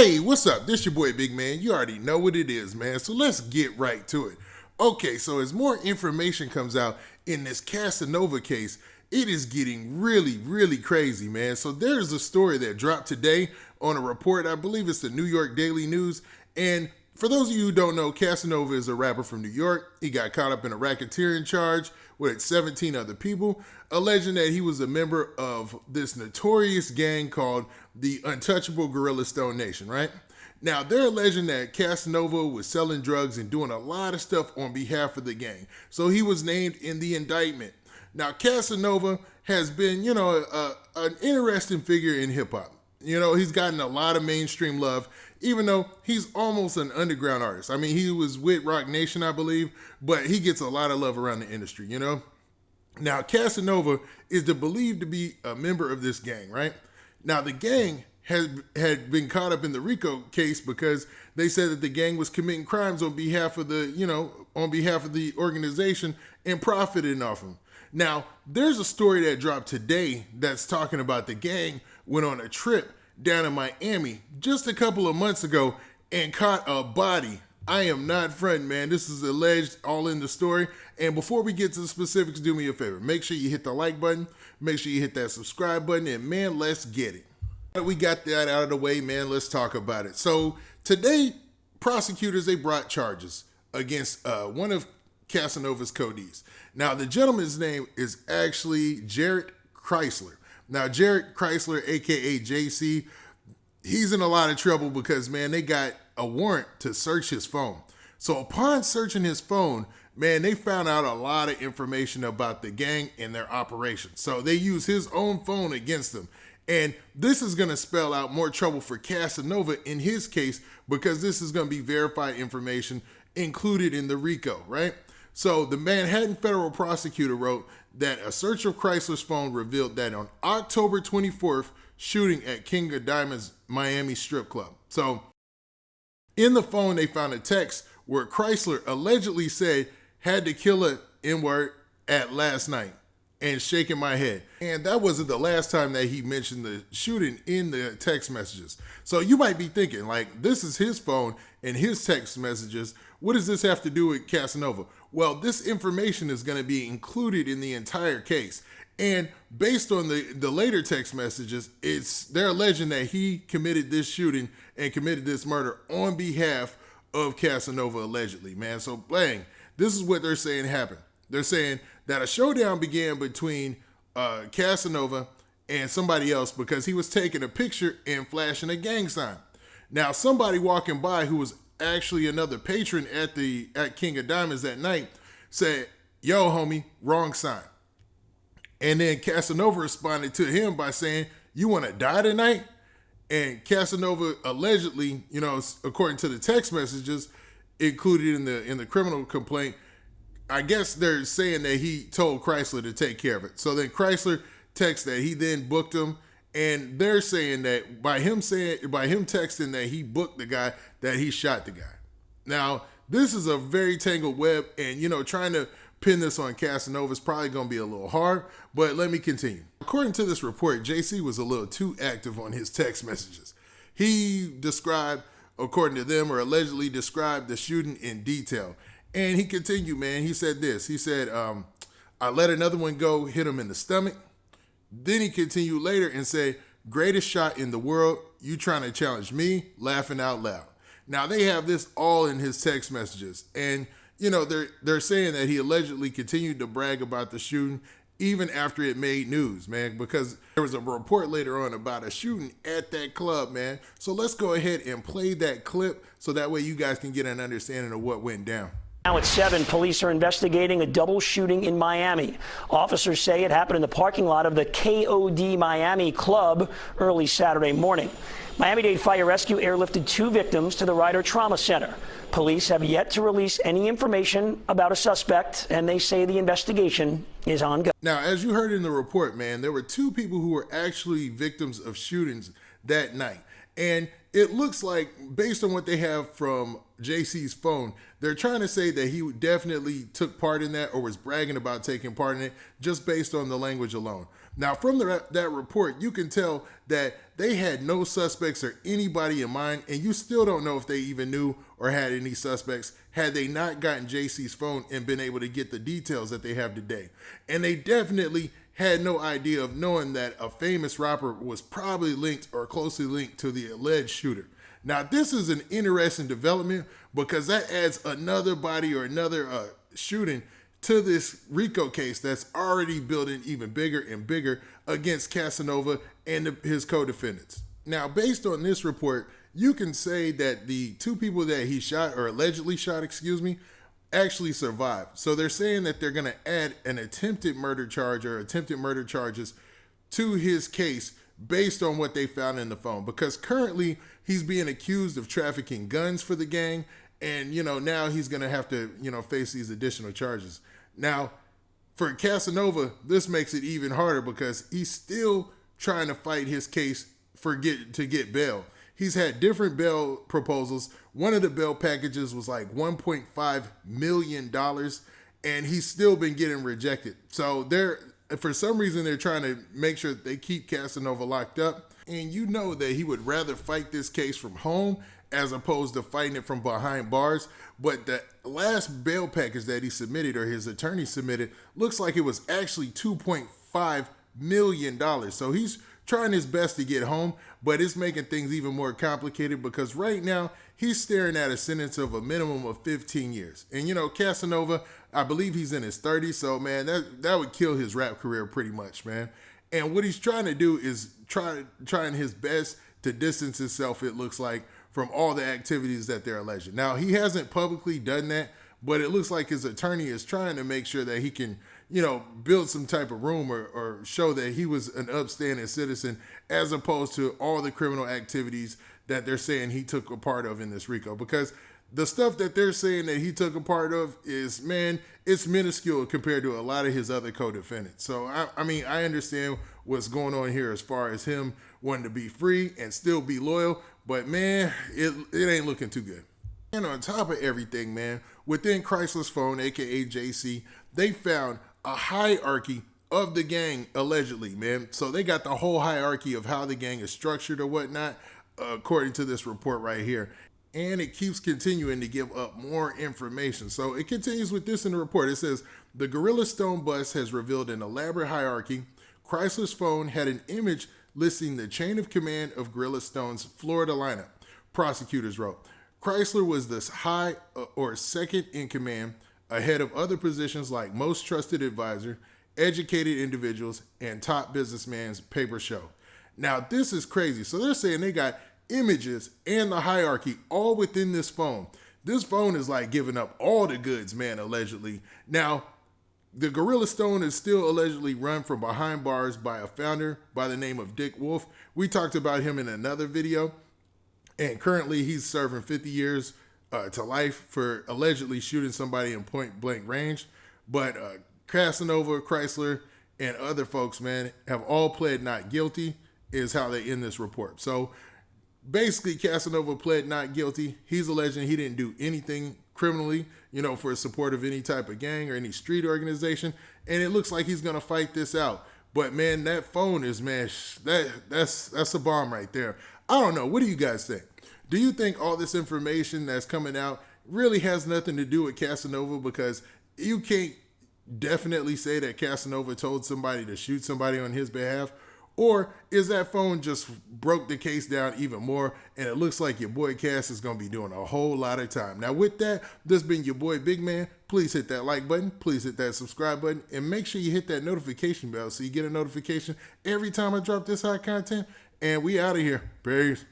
Hey, what's up? This your boy Big Man. You already know what it is, man. So let's get right to it. Okay, so as more information comes out in this Casanova case, it is getting really crazy, man. So there's a story that dropped today on a report. I believe it's the New York Daily News. And for those of you who don't know, Casanova is a rapper from New York. He got caught up in a racketeering charge with 17 other people, alleging that he was a member of this notorious gang called the Untouchable Gorilla Stone Nation, right? Now, they're alleging that Casanova was selling drugs and doing a lot of stuff on behalf of the gang. So he was named in the indictment. Now, Casanova has been, an interesting figure in hip hop. He's gotten a lot of mainstream love, even though he's almost an underground artist. I mean, he was with Rock Nation, I believe, but he gets a lot of love around the industry, Now, Casanova is believed to be a member of this gang, right? Now, the gang had been caught up in the RICO case because they said that the gang was committing crimes on behalf of the organization and profiting off them. Now, there's a story that dropped today that's talking about the gang went on a trip down in Miami just a couple of months ago and caught a body. I am not fronting, man. This is alleged, all in the story. And before we get to the specifics, do me a favor. Make sure you hit the like button. Make sure you hit that subscribe button. And man, let's get it. We got that out of the way, man. Let's talk about it. So today, prosecutors, they brought charges against one of Casanova's codees. Now, the gentleman's name is actually Jared Chrysler. Now, Jared Chrysler, a.k.a. JC, he's in a lot of trouble because, man, they got a warrant to search his phone. So upon searching his phone, man, they found out a lot of information about the gang and their operation. So they used his own phone against them. And this is going to spell out more trouble for Casanova in his case because this is going to be verified information included in the RICO, right? So the Manhattan federal prosecutor wrote that a search of Chrysler's phone revealed that on October 24th, shooting at King of Diamonds Miami strip club. So in the phone, they found a text where Chrysler allegedly said, "Had to kill a N-word at last night," and shaking my head. And that wasn't the last time that he mentioned the shooting in the text messages. So you might be thinking, like, this is his phone and his text messages. What does this have to do with Casanova? Well, this information is going to be included in the entire case. And based on the later text messages, they're alleging that he committed this shooting and committed this murder on behalf of Casanova, allegedly, man. So, bang, this is what they're saying happened. They're saying that a showdown began between Casanova and somebody else because he was taking a picture and flashing a gang sign. Now, somebody walking by who was actually another patron at King of Diamonds that night said, "Yo, homie, wrong sign." And then Casanova responded to him by saying, "You want to die tonight?" And Casanova allegedly, according to the text messages included in the criminal complaint, I guess they're saying that he told Chrysler to take care of it. So then Chrysler texts that he then booked him, and they're saying that by him texting that he booked the guy, that he shot the guy. Now, this is a very tangled web, and trying to pin this on Casanova is probably going to be a little hard, but let me continue. According to this report, JC was a little too active on his text messages. He described, according to them, or allegedly described the shooting in detail. And he continued, man. He said this. He said, "I let another one go, hit him in the stomach." Then he continued later and said, "Greatest shot in the world. You trying to challenge me?" Laughing out loud. Now, they have this all in his text messages. And, they're saying that he allegedly continued to brag about the shooting even after it made news, man, because there was a report later on about a shooting at that club, man. So let's go ahead and play that clip so that way you guys can get an understanding of what went down. Now at 7, police are investigating a double shooting in Miami. Officers say it happened in the parking lot of the KOD Miami club early Saturday morning. Miami-Dade Fire Rescue airlifted 2 victims to the Ryder Trauma Center. Police have yet to release any information about a suspect, and they say the investigation is ongoing. Now, as you heard in the report, man, there were 2 people who were actually victims of shootings that night. And it looks like, based on what they have from JC's phone, they're trying to say that he definitely took part in that or was bragging about taking part in it just based on the language alone. Now, from that report, you can tell that they had no suspects or anybody in mind, and you still don't know if they even knew or had any suspects had they not gotten JC's phone and been able to get the details that they have today. And they definitely had no idea of knowing that a famous rapper was probably linked or closely linked to the alleged shooter. Now, this is an interesting development because that adds another body or another shooting to this RICO case that's already building even bigger and bigger against Casanova and his co-defendants. Now, based on this report, you can say that the two people that he shot, or allegedly shot, actually survived. So they're saying that they're going to add an attempted murder charge or attempted murder charges to his case based on what they found in the phone. Because currently he's being accused of trafficking guns for the gang. And, now he's going to have to, face these additional charges. Now, for Casanova, this makes it even harder because he's still trying to fight his case to get bail. He's had different bail proposals. One of the bail packages was like $1.5 million, and he's still been getting rejected. So for some reason, they're trying to make sure that they keep Casanova locked up. And you know that he would rather fight this case from home as opposed to fighting it from behind bars. But the last bail package that he submitted, or his attorney submitted, looks like it was actually $2.5 million. So he's trying his best to get home, but it's making things even more complicated because right now he's staring at a sentence of a minimum of 15 years. And Casanova, I believe he's in his 30s, so man, that would kill his rap career pretty much, man. And what he's trying to do is trying his best to distance himself, it looks like, from all the activities that they're alleging. Now, he hasn't publicly done that, but it looks like his attorney is trying to make sure that he can, build some type of room or show that he was an upstanding citizen as opposed to all the criminal activities that they're saying he took a part of in this RICO. Because the stuff that they're saying that he took a part of is, man, it's minuscule compared to a lot of his other co-defendants. So, I understand what's going on here as far as him wanting to be free and still be loyal, but man, it ain't looking too good. And on top of everything, man, within Chrysler's phone, aka JC, they found a hierarchy of the gang, allegedly, man. So they got the whole hierarchy of how the gang is structured or whatnot, according to this report right here. And it keeps continuing to give up more information. So it continues with this in the report. It says, the Gorilla Stone bust has revealed an elaborate hierarchy. Chrysler's phone had an image listing the chain of command of Gorilla Stone's Florida lineup. Prosecutors wrote, Chrysler was the high or second in command, ahead of other positions like most trusted advisor, educated individuals, and top businessman's paper show. Now, this is crazy. So they're saying they got images and the hierarchy all within this phone. This phone is like giving up all the goods, man, allegedly. Now, the Gorilla Stone is still allegedly run from behind bars by a founder by the name of Dick Wolf. We talked about him in another video, and currently he's serving 50 years to life for allegedly shooting somebody in point blank range. But Casanova, Chrysler, and other folks, man, have all pled not guilty, is how they end this report. So basically, Casanova pled not guilty. He's alleging he didn't do anything criminally, for support of any type of gang or any street organization. And it looks like he's going to fight this out. But man, that phone is, man, that's a bomb right there. I don't know. What do you guys think? Do you think all this information that's coming out really has nothing to do with Casanova? Because you can't definitely say that Casanova told somebody to shoot somebody on his behalf. Or is that phone just broke the case down even more, and it looks like your boy Cass is going to be doing a whole lot of time. Now, with that, this has been your boy Big Man. Please hit that like button. Please hit that subscribe button. And make sure you hit that notification bell so you get a notification every time I drop this hot content. And we out of here. Peace.